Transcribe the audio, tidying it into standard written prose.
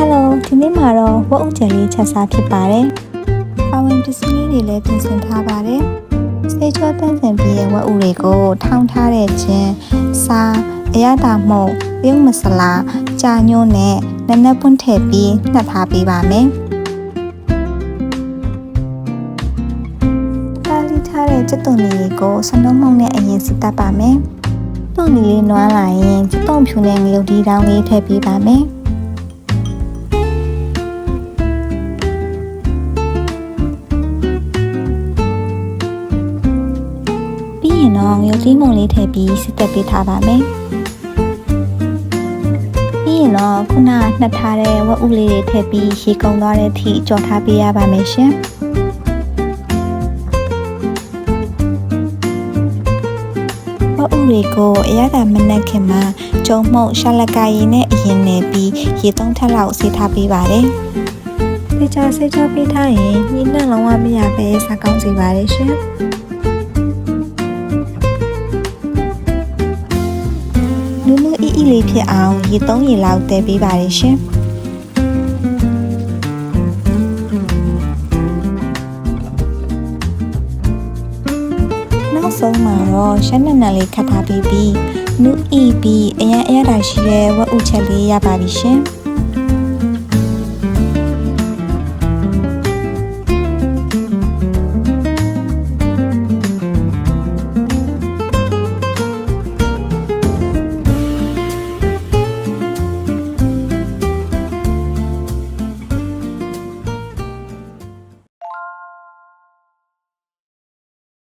Hello ဒီနေ့မှာတော့ဝက်ဥကျယ်လေးချက်စားဖြစ်ပါတယ်။ပါဝင်ပစ္စည်းလေးတွေလည်းပြင်ဆင်ထားပါတယ်။စေချောတန်းစင်ပြီးရဲ့ဝက်ဥတွေကိုထောင်းထားတဲ့ချင်းစားအရသာမှုန့်ပြုံးမဆလာကြာညွန့်နဲ့နက်နက်ပွန်းထည့်ပြီးနှက်ထားပေးပါမယ်။ပါလီထားတဲ့ကျက်သွန်လေးကိုစနှုံးမှုန့်နဲ့အရင်စီတတ်ပါမယ်။သွန်လေးနွမ်းလာရင်ကျက်သွန်ဖြူနဲ့ငရုတ်ဒီတောင်းလေးထည့်ပေးပါမယ်။ရင်တော့ငရုတ်သီးမုံလေးထည့်ပြီးစစ်သက်ပေးထားပါမယ်။ပြီးရင်တော့ခုနနှက်ထားတဲ့ဝက်ဥလေးတွေထည့်ပြီးရေကုန်သွားတဲ့အထိကြော်ထားပေးရပါမယ်ရှင်။ဝက်ဥတွေကိုအရသာမနှက်ခင်မှာကျုံမှုန့်ရှာလက်ကရည်နဲ့အရင်နယ်ပြီးရေ3ထပ်လောက်ဆေးထားပေးပါတယ်။ဆေးချပေးထားရင်ညှိနှံ့လုံးဝမရပဲစားကောင်းစေပါတယ်ရှင်။နူးနူးအီလေးဖြစ်အောင်ရေ3ရေလောက်တည်ပေးပါရရှင်နောက်ဆုံးမှာတော့ရှမ်းနံနံလေးခတ်ထားပြီးနူးအီပြီးအရန်အရသာရှိတဲ့ဝက်ဥချက်လေးရပါပြီရှင်